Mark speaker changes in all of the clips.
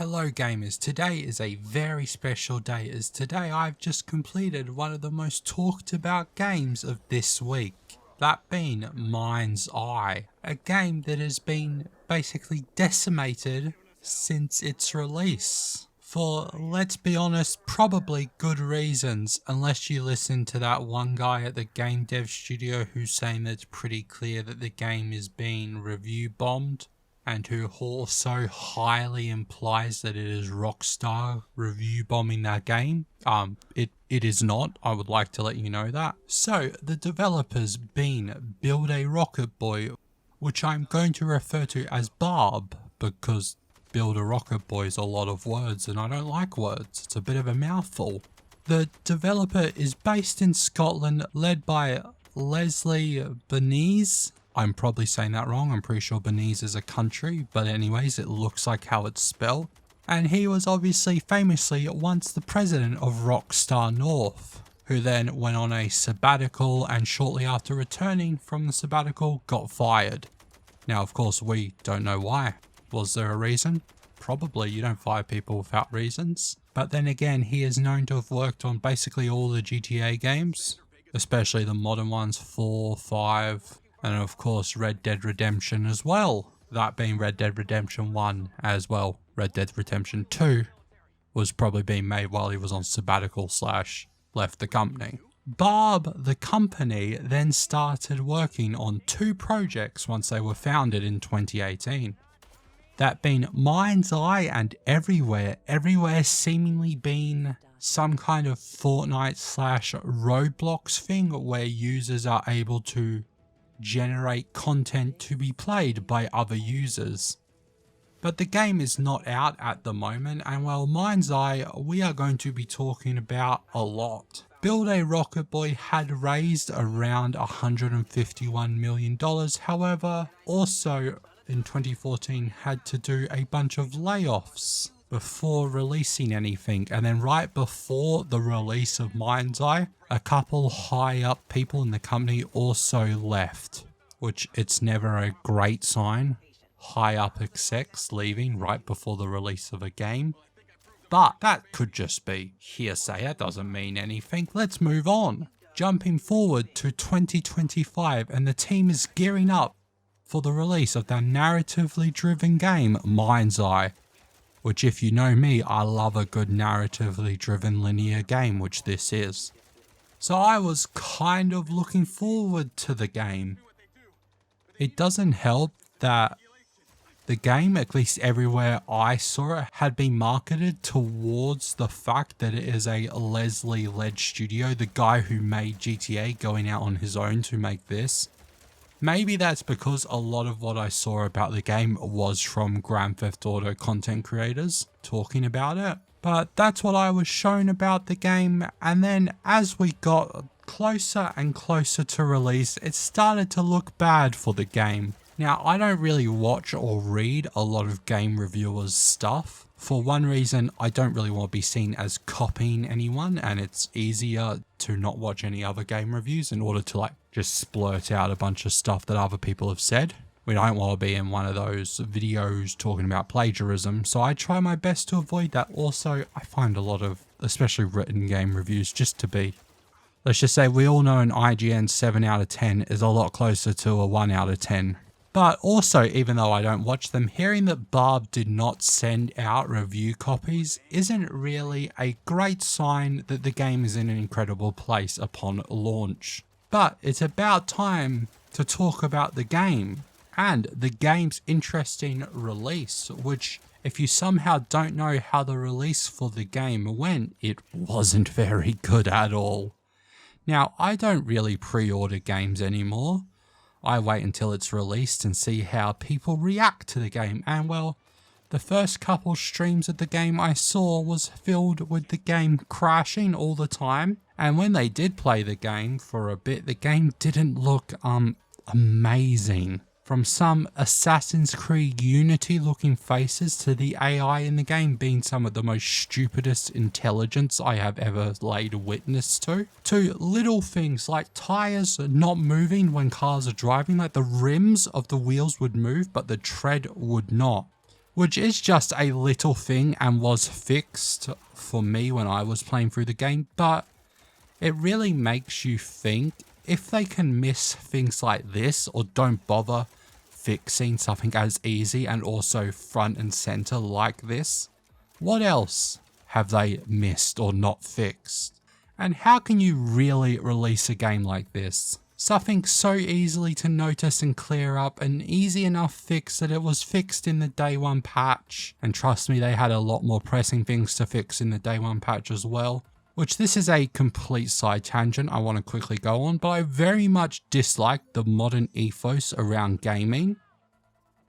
Speaker 1: Hello gamers, today is a very special day as today I've just completed one of the most talked about games of this week. That being Mindseye, a game that has been basically decimated since its release. For, let's be honest, probably good reasons, unless you listen to that one guy at the game dev studio who's saying that it's pretty clear that the game is being review bombed, and who also highly implies that it is Rockstar review bombing that game. It is not, I would like to let you know that. So, the developers being Build a Rocket Boy, which I'm going to refer to as Barb, because Build a Rocket Boy is a lot of words and I don't like words, it's a bit of a mouthful. The developer is based in Scotland, led by Leslie Benzies. I'm probably saying that wrong, I'm pretty sure Belize is a country, but anyways, it looks like how it's spelled. And he was obviously famously once the president of Rockstar North, who then went on a sabbatical and shortly after returning from the sabbatical got fired. Now of course we don't know why. Was there a reason? Probably, you don't fire people without reasons. But then again, he is known to have worked on basically all the GTA games, especially the modern ones, 4, 5, and of course Red Dead Redemption as well. That being Red Dead Redemption 1 as well. Red Dead Redemption 2 was probably being made while he was on sabbatical / left the company. Barb, the company, then started working on 2 projects once they were founded in 2018. That being Mindseye and Everywhere seemingly being some kind of Fortnite / Roblox thing where users are able to generate content to be played by other users. But the game is not out at the moment, and well, Mindseye we are going to be talking about a lot. Build a Rocket Boy had raised around $151 million, however, also in 2014 had to do a bunch of layoffs before releasing anything, and then right before the release of Mindseye, a couple high up people in the company also left, which it's never a great sign, high up execs leaving right before the release of a game. But that could just be hearsay, that doesn't mean anything. Let's move on. Jumping forward to 2025, and the team is gearing up for the release of their narratively driven game, Mindseye. Which, if you know me, I love a good narratively driven linear game, which this is. So I was kind of looking forward to the game. It doesn't help that the game, at least everywhere I saw it, had been marketed towards the fact that it is a Leslie-led studio, the guy who made GTA going out on his own to make this. Maybe that's because a lot of what I saw about the game was from Grand Theft Auto content creators talking about it. But that's what I was shown about the game, and then as we got closer and closer to release, it started to look bad for the game. Now, I don't really watch or read a lot of game reviewers' stuff. For one reason, I don't really want to be seen as copying anyone, and it's easier to not watch any other game reviews in order to just splurt out a bunch of stuff that other people have said. We don't want to be in one of those videos talking about plagiarism, so I try my best to avoid that. Also, I find a lot of, especially written game reviews, just to be, let's just say we all know an IGN 7 out of 10 is a lot closer to a 1 out of 10. But also, even though I don't watch them, hearing that Barb did not send out review copies isn't really a great sign that the game is in an incredible place upon launch. But it's about time to talk about the game and the game's interesting release, which, if you somehow don't know how the release for the game went, it wasn't very good at all. Now, I don't really pre-order games anymore. I wait until it's released and see how people react to the game, and well, the first couple streams of the game I saw was filled with the game crashing all the time, and when they did play the game for a bit, the game didn't look amazing. From some Assassin's Creed Unity looking faces to the AI in the game being some of the most stupidest intelligence I have ever laid witness to little things like tires not moving when cars are driving, like the rims of the wheels would move but the tread would not. which is just a little thing and was fixed for me when I was playing through the game, but it really makes you think if they can miss things like this or don't bother fixing something as easy and also front and center like this, what else have they missed or not fixed? And how can you really release a game like this? Something so easily to notice and clear up, an easy enough fix that it was fixed in the day one patch. And trust me, they had a lot more pressing things to fix in the day one patch as well. Which this is a complete side tangent I want to quickly go on, but I very much dislike the modern ethos around gaming.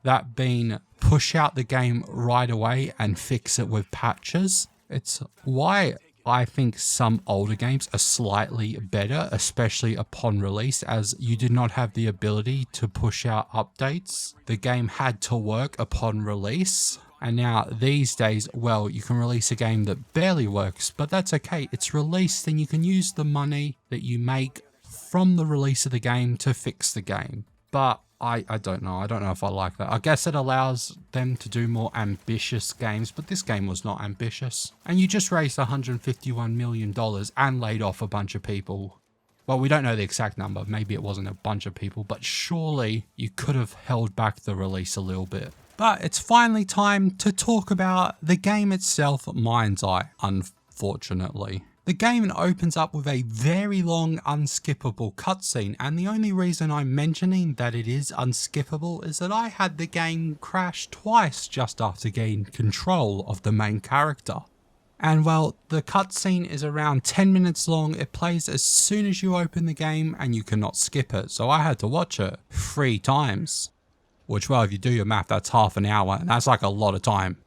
Speaker 1: That being push out the game right away and fix it with patches. It's why I think some older games are slightly better, especially upon release, as you did not have the ability to push out updates. The game had to work upon release. And now these days, well, you can release a game that barely works, but that's okay. It's released and you can use the money that you make from the release of the game to fix the game. But I don't know. I don't know if I like that. I guess it allows them to do more ambitious games, but this game was not ambitious. And you just raised $151 million and laid off a bunch of people. Well, we don't know the exact number. Maybe it wasn't a bunch of people, but surely you could have held back the release a little bit. But it's finally time to talk about the game itself, Mindseye, unfortunately. The game opens up with a very long unskippable cutscene, and the only reason I'm mentioning that it is unskippable is that I had the game crash twice just after gaining control of the main character. And well, the cutscene is around 10 minutes long, it plays as soon as you open the game and you cannot skip it, so I had to watch it 3 times. Which, well, if you do your math, that's half an hour, and that's like a lot of time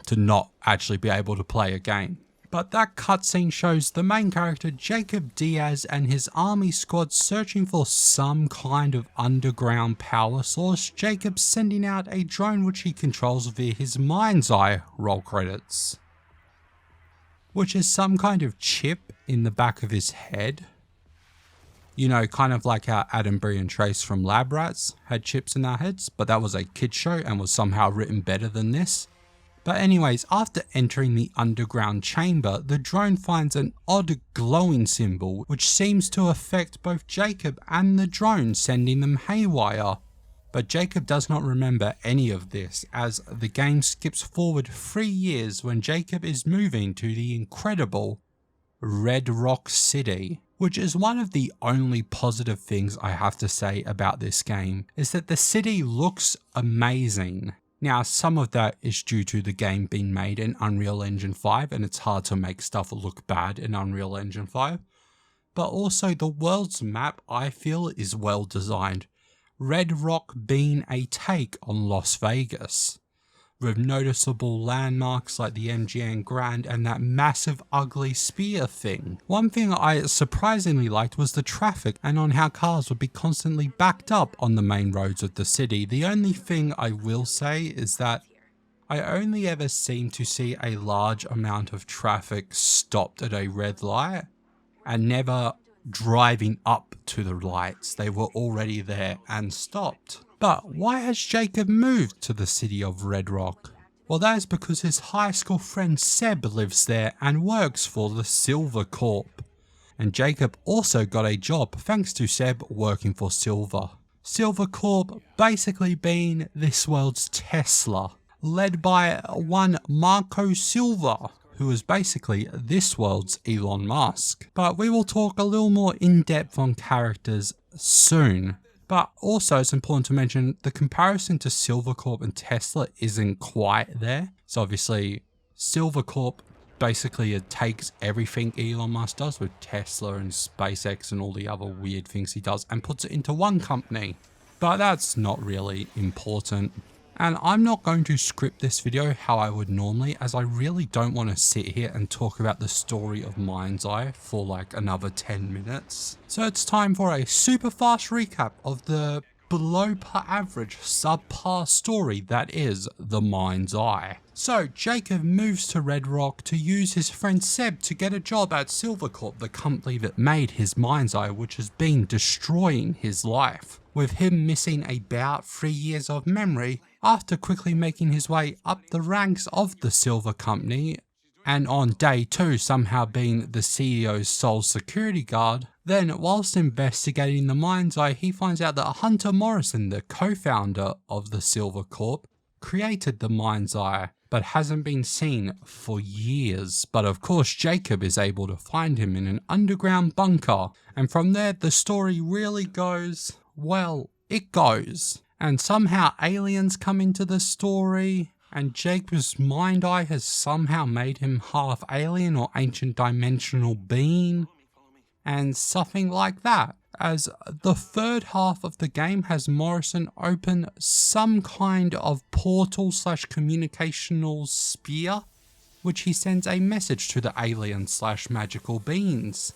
Speaker 1: to not actually be able to play a game. But that cutscene shows the main character Jacob Diaz and his army squad searching for some kind of underground power source. Jacob sending out a drone which he controls via his Mindseye roll credits, which is some kind of chip in the back of his head. You know, kind of like how Adam, Bree and Trace from Lab Rats had chips in their heads, but that was a kid's show and was somehow written better than this. But anyways, after entering the underground chamber, the drone finds an odd glowing symbol which seems to affect both Jacob and the drone, sending them haywire. But Jacob does not remember any of this, as the game skips forward 3 years when Jacob is moving to the incredible Red Rock City. Which is one of the only positive things I have to say about this game, is that the city looks amazing. Now, some of that is due to the game being made in Unreal Engine 5, and it's hard to make stuff look bad in Unreal Engine 5. But also the world's map, I feel, is well designed. Red Rock being a take on Las Vegas, with noticeable landmarks like the MGM Grand and that massive ugly spear thing. One thing I surprisingly liked was the traffic and on how cars would be constantly backed up on the main roads of the city. The only thing I will say is that I only ever seem to see a large amount of traffic stopped at a red light and never driving up to the lights. They were already there and stopped. But why has Jacob moved to the city of Red Rock? Well, that is because his high school friend Seb lives there and works for the Silver Corp. And Jacob also got a job thanks to Seb working for Silver. Silver Corp basically being this world's Tesla, led by one Marco Silva, who is basically this world's Elon Musk. But we will talk a little more in depth on characters soon. But also it's important to mention the comparison to Silver Corp and Tesla isn't quite there. So obviously Silver Corp basically takes everything Elon Musk does with Tesla and SpaceX and all the other weird things he does and puts it into one company. But that's not really important. And I'm not going to script this video how I would normally, as I really don't want to sit here and talk about the story of Mindseye for like another 10 minutes. So it's time for a super fast recap of the below par average subpar story that is the Mindseye. So Jacob moves to Red Rock to use his friend Seb to get a job at Silvercorp, the company that made his Mindseye, which has been destroying his life, with him missing about 3 years of memory after quickly making his way up the ranks of the Silver Company, and on day 2 somehow being the CEO's sole security guard. Then, whilst investigating the Mindseye, he finds out that Hunter Morrison, the co-founder of the Silver Corp, created the Mindseye, but hasn't been seen for years. But of course, Jacob is able to find him in an underground bunker, and from there the story really goes, well, it goes. And somehow aliens come into the story, and Jacob's Mindseye has somehow made him half alien or ancient dimensional being, and something like that. As the third half of the game has Morrison open some kind of portal / communicational sphere, which he sends a message to the alien / magical beings.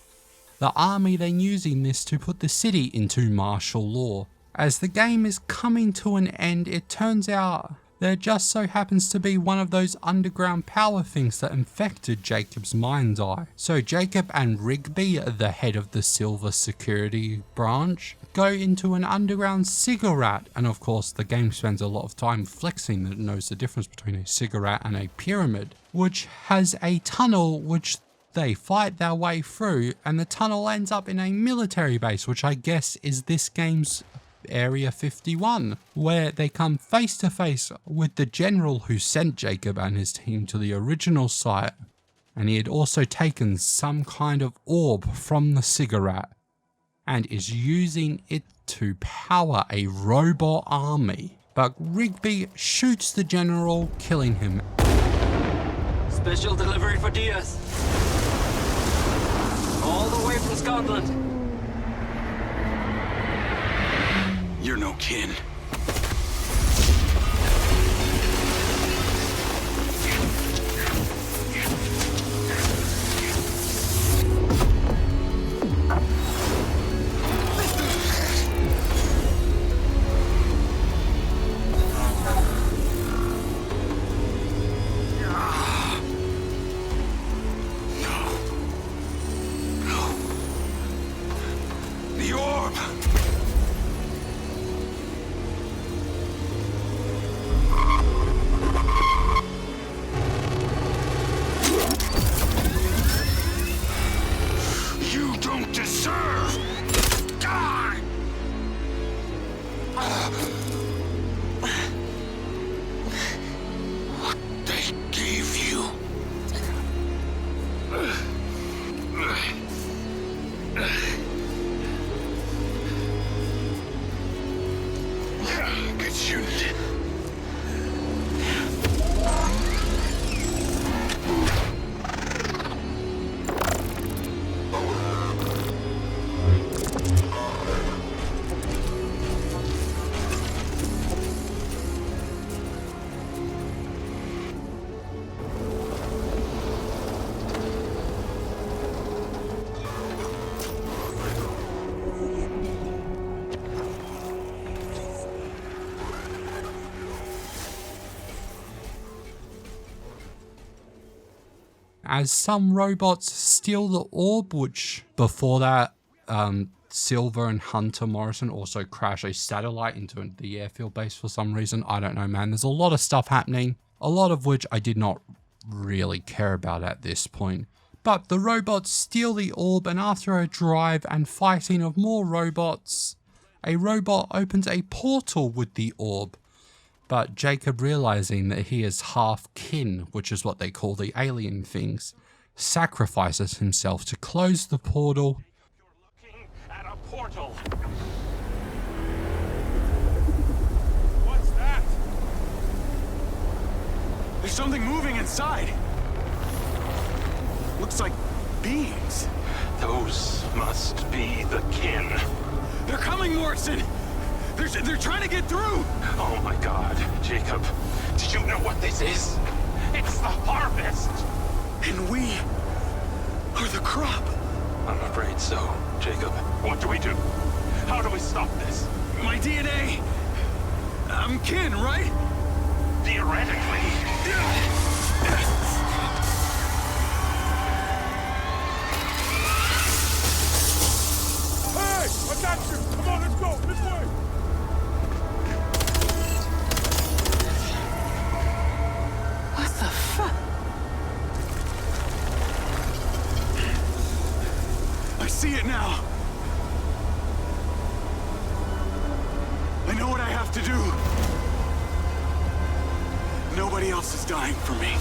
Speaker 1: The army then using this to put the city into martial law. As the game is coming to an end, it turns out there just so happens to be one of those underground power things that infected Jacob's Mindseye. So Jacob and Rigby, the head of the Silver Security branch, go into an underground cigarette, and of course the game spends a lot of time flexing that it knows the difference between a cigarette and a pyramid, which has a tunnel which they fight their way through, and the tunnel ends up in a military base, which I guess is this game's Area 51, where they come face to face with the general who sent Jacob and his team to the original site, and he had also taken some kind of orb from the cigarette and is using it to power a robot army. But Rigby shoots the general, killing him.
Speaker 2: Special delivery for Diaz. All the way from Scotland.
Speaker 3: You're no kin. The orb!
Speaker 1: As some robots steal the orb, which before that Silver and Hunter Morrison also crash a satellite into the airfield base for some reason. I don't know, man. There's a lot of stuff happening, a lot of which I did not really care about at this point. But the robots steal the orb, and after a drive and fighting of more robots, a robot opens a portal with the orb. But Jacob, realizing that he is half kin, which is what they call the alien things, sacrifices himself to close the portal.
Speaker 3: You're looking at a portal. What's that? There's something moving inside. Looks like beings. Those must be the kin. They're coming, Morrison! They're trying to get through! Oh my god, Jacob. Did you know what this is? It's the harvest! And we are the crop. I'm afraid so, Jacob. What do we do? How do we stop this? My DNA! I'm kin, right? Theoretically. see it now. I know what I have to do. Nobody else is dying for me.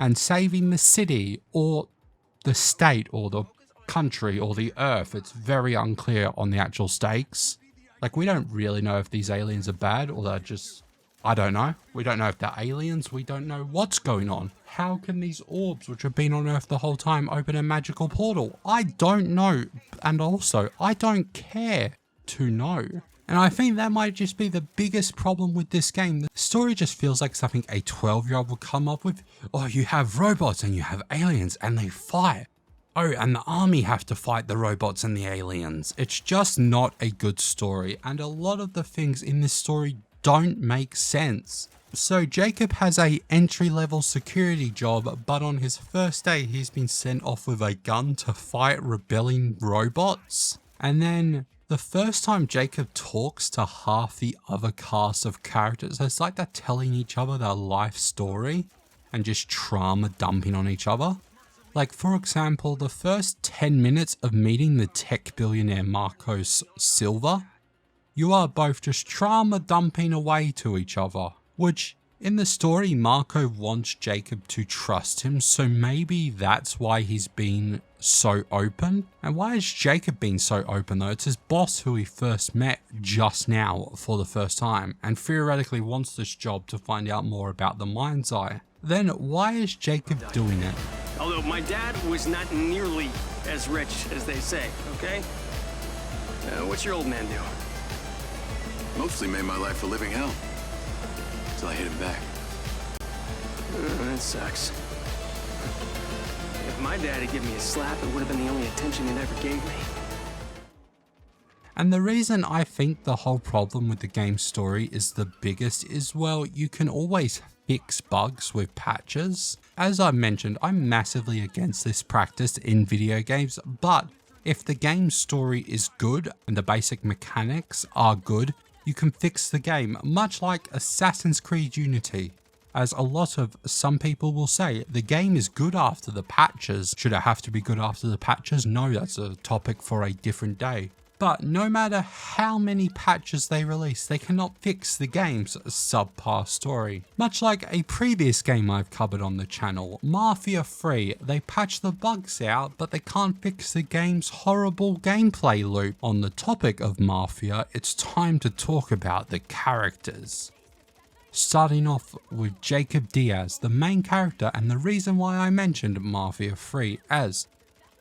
Speaker 1: And saving the city or the state or the country or the earth, it's very unclear on the actual stakes. Like, we don't really know if these aliens are bad or they're just, I don't know. We don't know if they're aliens. We don't know what's going on. How can these orbs, which have been on Earth the whole time, open a magical portal? I don't know. And also, I don't care to know. And I think that might just be the biggest problem with this game. The story just feels like something a 12-year-old would come up with. Oh, you have robots and you have aliens and they fight. Oh, and the army have to fight the robots and the aliens. It's just not a good story. And a lot of the things in this story don't make sense. So Jacob has a entry-level security job, but on his first day he's been sent off with a gun to fight rebelling robots. And then the first time Jacob talks to half the other cast of characters, it's like they're telling each other their life story and just trauma dumping on each other. Like, for example, the first 10 minutes of meeting the tech billionaire Marcos Silva, you are both just trauma dumping away to each other, which in the story Marco wants Jacob to trust him, so maybe that's why he's been so open. And why has Jacob been so open though? It's his boss who he first met just now for the first time and theoretically wants this job to find out more about the Mindseye. Then why is Jacob doing it?
Speaker 4: Although my dad was not nearly as rich as they say, okay? What's your old man do?
Speaker 3: Mostly made my life a living hell. Till I hit him back.
Speaker 4: That sucks. If my dad had given me a slap, it would have been the only attention he ever gave me.
Speaker 1: And the reason I think the whole problem with the game's story is the biggest is, well, you can always fix bugs with patches. As I mentioned, I'm massively against this practice in video games, but if the game's story is good and the basic mechanics are good, you can fix the game, much like Assassin's Creed Unity. As a lot of some people will say, the game is good after the patches. Should it have to be good after the patches? No, that's a topic for a different day. But no matter how many patches they release, they cannot fix the game's subpar story. Much like a previous game I've covered on the channel, Mafia 3, they patch the bugs out, but they can't fix the game's horrible gameplay loop. On the topic of Mafia, it's time to talk about the characters. Starting off with Jacob Diaz, the main character, and the reason why I mentioned Mafia 3 as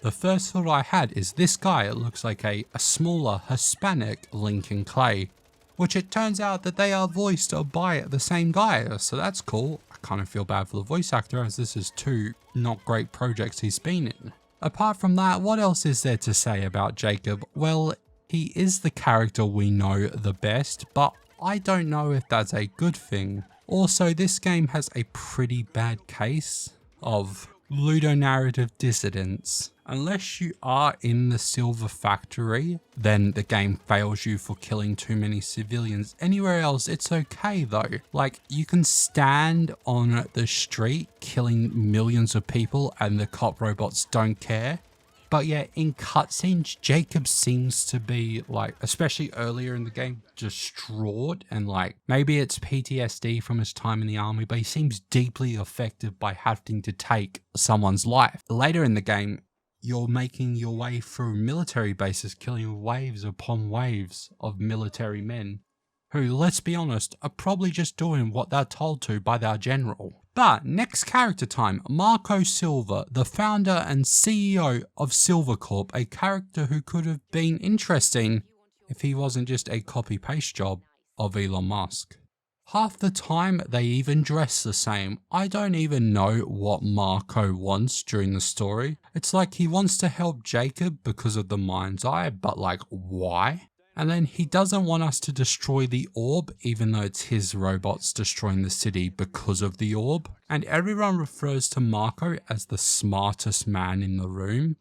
Speaker 1: the first thought I had is this guy looks like a smaller Hispanic Lincoln Clay, which it turns out that they are voiced by the same guy, so that's cool. I kind of feel bad for the voice actor as this is two not great projects he's been in. Apart from that, what else is there to say about Jacob? Well, he is the character we know the best, but I don't know if that's a good thing. Also, this game has a pretty bad case of ludonarrative dissidence. Unless you are in the silver factory, then the game fails you for killing too many civilians. Anywhere else, it's okay though. Like, you can stand on the street killing millions of people and the cop robots don't care. But yeah, in cutscenes, Jacob seems to be like, especially earlier in the game, distraught and like, maybe it's PTSD from his time in the army, but he seems deeply affected by having to take someone's life. Later in the game, you're making your way through military bases, killing waves upon waves of military men who, let's be honest, are probably just doing what they're told to by their general. But next character time, Marco Silva, the founder and CEO of Silver Corp, a character who could have been interesting if he wasn't just a copy-paste job of Elon Musk. Half the time, they even dress the same. I don't even know what Marco wants during the story. It's like he wants to help Jacob because of the Mindseye, but like, why? And then he doesn't want us to destroy the orb, even though it's his robots destroying the city because of the orb. And everyone refers to Marco as the smartest man in the room.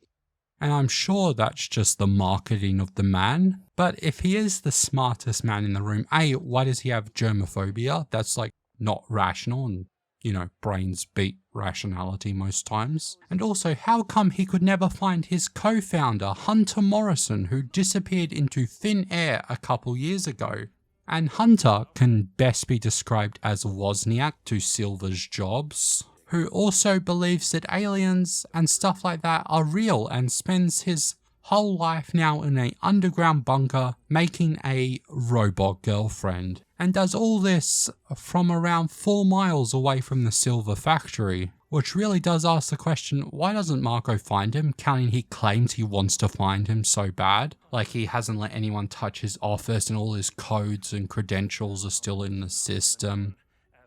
Speaker 1: And I'm sure that's just the marketing of the man. But if he is the smartest man in the room, A, why does he have germophobia? That's like not rational, and you know, brains beat rationality most times. And also, how come he could never find his co-founder, Hunter Morrison, who disappeared into thin air a couple years ago? And Hunter can best be described as Wozniak to Silver's Jobs, who also believes that aliens and stuff like that are real and spends his whole life now in an underground bunker making a robot girlfriend, and does all this from around 4 miles away from the Silver factory, which really does ask the question, why doesn't Marco find him, counting he claims he wants to find him so bad? Like he hasn't let anyone touch his office and all his codes and credentials are still in the system.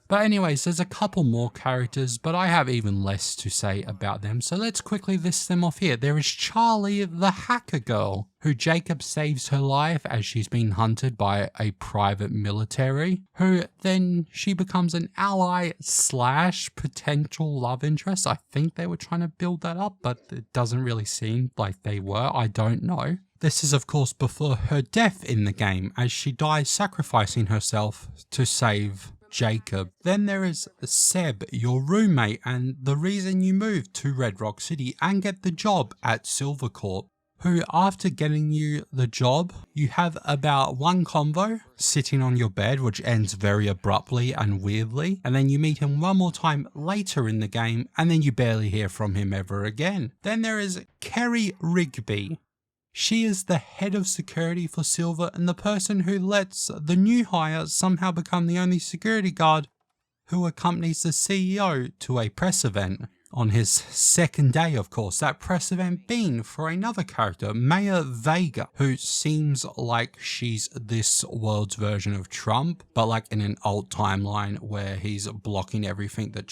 Speaker 1: But anyways, there's a couple more characters, but I have even less to say about them, so let's quickly list them off here. There is Charlie, the hacker girl, who Jacob saves her life as she's been hunted by a private military, who then she becomes an ally / potential love interest. I think they were trying to build that up, but it doesn't really seem like they were. I don't know. This is of course before her death in the game, as she dies sacrificing herself to save Jacob. Then there is Seb, your roommate, and the reason you moved to Red Rock City and get the job at Silvercorp, who after getting you the job, you have about one convo sitting on your bed, which ends very abruptly and weirdly, and then you meet him one more time later in the game, and then you barely hear from him ever again. Then there is Kerry Rigby. She is the head of security for Silver and the person who lets the new hire somehow become the only security guard who accompanies the CEO to a press event. On his second day, of course, that press event being for another character, Maya Vega, who seems like she's this world's version of Trump, but like in an old timeline where he's blocking everything that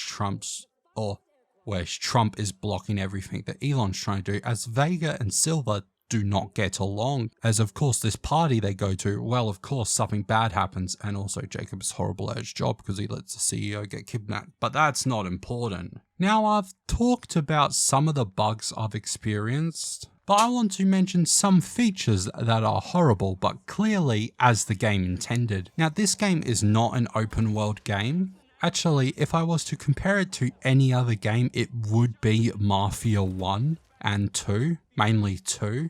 Speaker 1: where Trump is blocking everything that Elon's trying to do, as Vega and Silver do not get along, as of course this party they go to, well of course something bad happens, and also Jacob's horrible at his job because he lets the CEO get kidnapped, but that's not important. Now I've talked about some of the bugs I've experienced, but I want to mention some features that are horrible but clearly as the game intended. Now this game is not an open world game. Actually, if I was to compare it to any other game, it would be Mafia 1 and 2, mainly 2.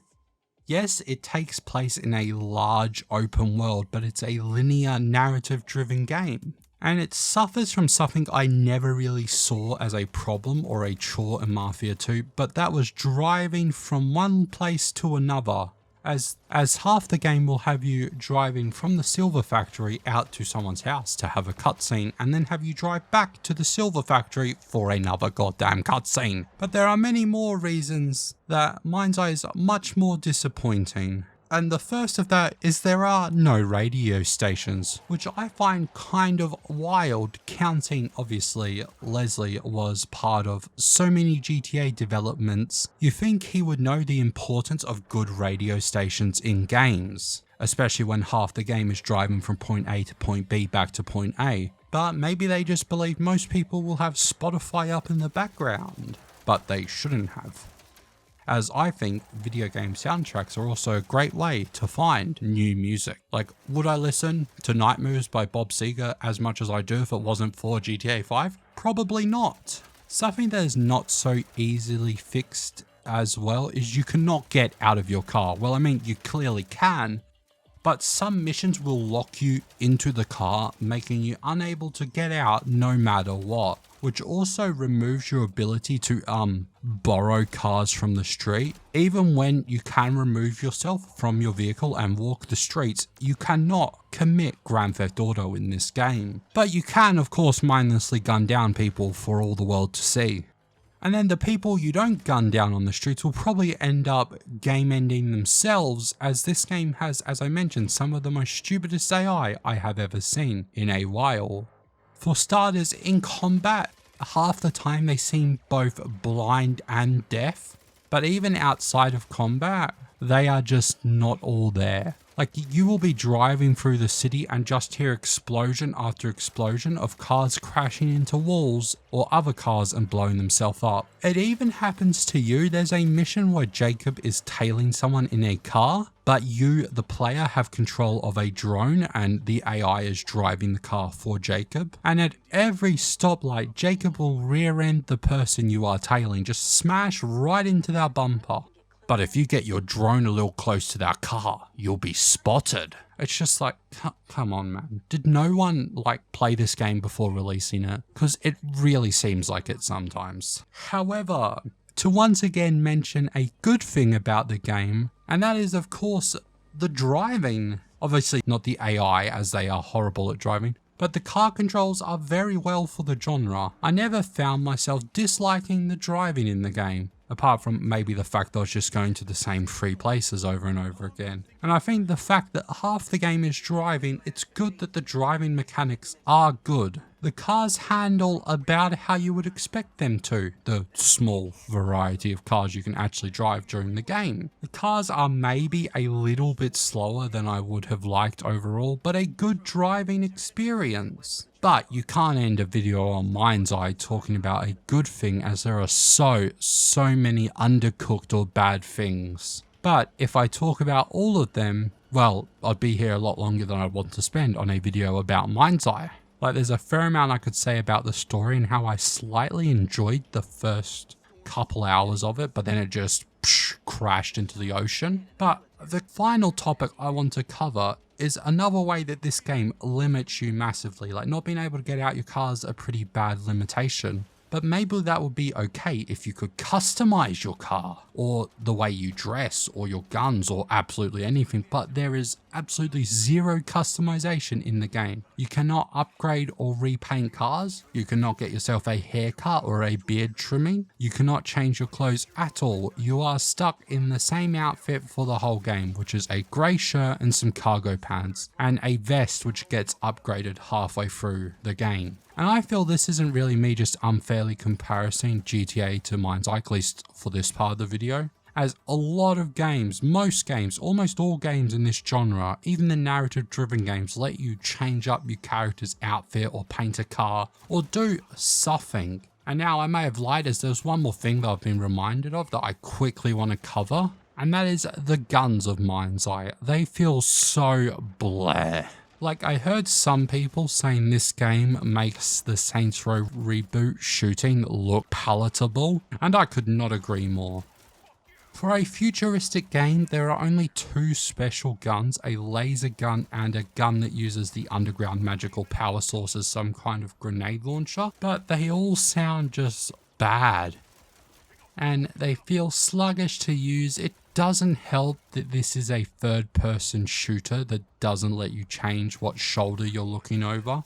Speaker 1: Yes, it takes place in a large open world, but it's a linear narrative driven game. And it suffers from something I never really saw as a problem or a chore in Mafia 2, but that was driving from one place to another. As half the game will have you driving from the Silver factory out to someone's house to have a cutscene, and then have you drive back to the Silver factory for another goddamn cutscene. But there are many more reasons that Mindseye is much more disappointing. And the first of that is there are no radio stations, which I find kind of wild, counting obviously Leslie was part of so many GTA developments. You think he would know the importance of good radio stations in games, especially when half the game is driving from point A to point B back to point A. But maybe they just believe most people will have Spotify up in the background, but they shouldn't have. As I think video game soundtracks are also a great way to find new music. Like, would I listen to Night Moves by Bob Seger as much as I do if it wasn't for GTA 5? Probably not. Something that is not so easily fixed as well is you cannot get out of your car. Well, I mean, you clearly can, but some missions will lock you into the car, making you unable to get out no matter what, which also removes your ability to borrow cars from the street. Even when you can remove yourself from your vehicle and walk the streets, you cannot commit Grand Theft Auto in this game. But you can of course mindlessly gun down people for all the world to see. And then the people you don't gun down on the streets will probably end up game ending themselves, as this game has, as I mentioned, some of the most stupidest AI I have ever seen in a while. For starters, in combat, half the time they seem both blind and deaf, but even outside of combat, they are just not all there. Like, you will be driving through the city and just hear explosion after explosion of cars crashing into walls or other cars and blowing themselves up. It even happens to you. There's a mission where Jacob is tailing someone in a car, but you, the player, have control of a drone and the AI is driving the car for Jacob. And at every stoplight, Jacob will rear end the person you are tailing, just smash right into their bumper. But if you get your drone a little close to that car, you'll be spotted. It's just like, come on, man. Did no one play this game before releasing it? Because it really seems like it sometimes. However, to once again mention a good thing about the game, and that is of course the driving. Obviously not the AI, as they are horrible at driving, but the car controls are very well for the genre. I never found myself disliking the driving in the game, apart from maybe the fact that I was just going to the same 3 places over and over again. And I think the fact that half the game is driving, it's good that the driving mechanics are good. The cars handle about how you would expect them to, the small variety of cars you can actually drive during the game. The cars are maybe a little bit slower than I would have liked overall, but a good driving experience. But you can't end a video on Mindseye talking about a good thing, as there are so many undercooked or bad things. But if I talk about all of them, well, I'd be here a lot longer than I want to spend on a video about Mindseye. There's a fair amount I could say about the story and how I slightly enjoyed the first couple hours of it, but then it just crashed into the ocean. But the final topic I want to cover is another way that this game limits you massively. Not being able to get out your car is a pretty bad limitation. But maybe that would be okay if you could customize your car, or the way you dress, or your guns, or absolutely anything. But there is absolutely zero customization in the game. You cannot upgrade or repaint cars. You cannot get yourself a haircut or a beard trimming. You cannot change your clothes at all. You are stuck in the same outfit for the whole game, which is a grey shirt and some cargo pants, and a vest which gets upgraded halfway through the game. And I feel this isn't really me just unfairly comparing GTA to Mindseye, at least for this part of the video, as a lot of games, most games, almost all games in this genre, even the narrative driven games, let you change up your character's outfit or paint a car or do something. And now I may have lied, as there's one more thing that I've been reminded of that I quickly want to cover, and that is the guns of Mindseye. They feel so bleh. I heard some people saying this game makes the Saints Row reboot shooting look palatable, and I could not agree more. For a futuristic game, there are only 2 special guns, a laser gun and a gun that uses the underground magical power source as some kind of grenade launcher, but they all sound just bad. And they feel sluggish to use. It doesn't help that this is a third-person shooter that doesn't let you change what shoulder you're looking over.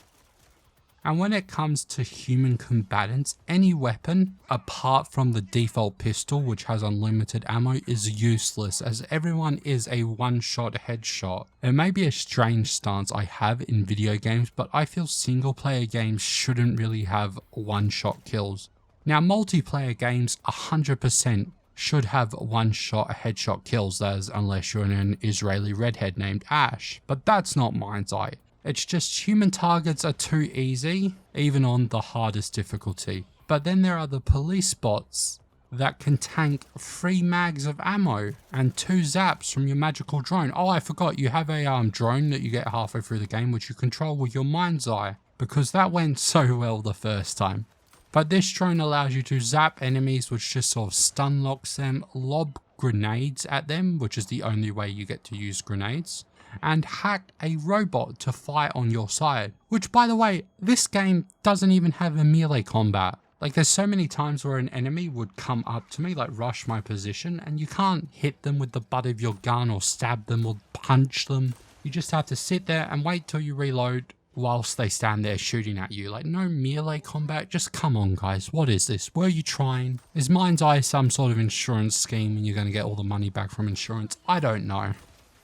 Speaker 1: And when it comes to human combatants, any weapon, apart from the default pistol, which has unlimited ammo, is useless, as everyone is a one-shot headshot. It may be a strange stance I have in video games, but I feel single-player games shouldn't really have one-shot kills. Now, multiplayer games 100% should have one-shot headshot kills, unless you're an Israeli redhead named Ash. But that's not Mindseye. It's just human targets are too easy, even on the hardest difficulty. But then there are the police bots that can tank 3 mags of ammo and 2 zaps from your magical drone. Oh, I forgot, you have a drone that you get halfway through the game, which you control with your Mindseye, because that went so well the first time. But this drone allows you to zap enemies, which just sort of stun locks them, lob grenades at them, which is the only way you get to use grenades, and hack a robot to fight on your side. Which, by the way, this game doesn't even have a melee combat. There's so many times where an enemy would come up to me, rush my position, and you can't hit them with the butt of your gun or stab them or punch them. You just have to sit there and wait till you reload whilst they stand there shooting at you. No melee combat. Just come on, guys. What is this? Were you trying? Is Mindseye some sort of insurance scheme and you're going to get all the money back from insurance? I don't know.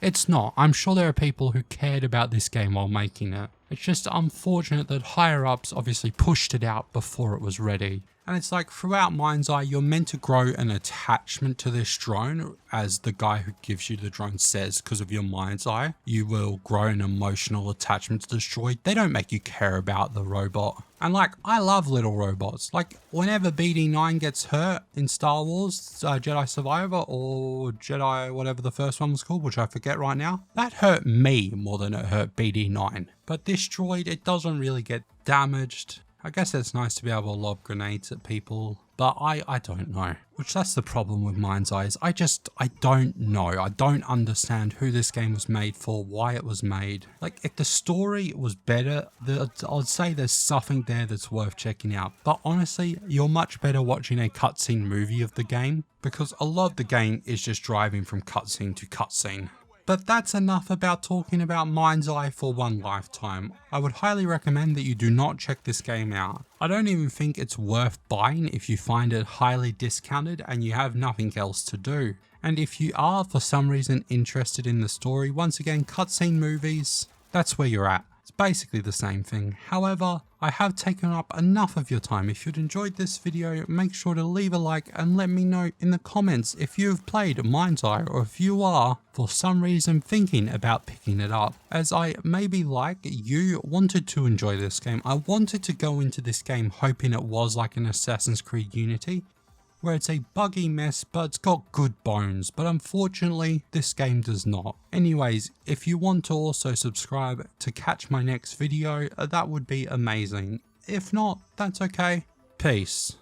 Speaker 1: It's not. I'm sure there are people who cared about this game while making it. It's just unfortunate that higher ups obviously pushed it out before it was ready. And it's like throughout Mindseye, you're meant to grow an attachment to this drone, as the guy who gives you the drone says, because of your Mindseye, you will grow an emotional attachment to this droid. They don't make you care about the robot. And like, I love little robots. Like, whenever BD9 gets hurt in Star Wars, Jedi Survivor or Jedi whatever the first one was called, which I forget right now, that hurt me more than it hurt BD9. But this droid, it doesn't really get damaged. I guess it's nice to be able to lob grenades at people, but I don't know. Which that's the problem with Mindseye is I don't know. I don't understand who this game was made for, why it was made. Like, if the story was better, I'd say there's something there that's worth checking out. But honestly, you're much better watching a cutscene movie of the game, because a lot of the game is just driving from cutscene to cutscene. But that's enough about talking about Mindseye for one lifetime. I would highly recommend that you do not check this game out. I don't even think it's worth buying if you find it highly discounted and you have nothing else to do. And if you are for some reason interested in the story, once again, cutscene movies, that's where you're at. It's basically the same thing. However, I have taken up enough of your time. If you'd enjoyed this video, make sure to leave a like and let me know in the comments if you've played Mindseye or if you are, for some reason, thinking about picking it up. As I maybe like you wanted to enjoy this game. I wanted to go into this game hoping it was like an Assassin's Creed Unity, where it's a buggy mess but it's got good bones, but unfortunately this game does not. Anyways, if you want to also subscribe to catch my next video, that would be amazing. If not, that's okay. Peace.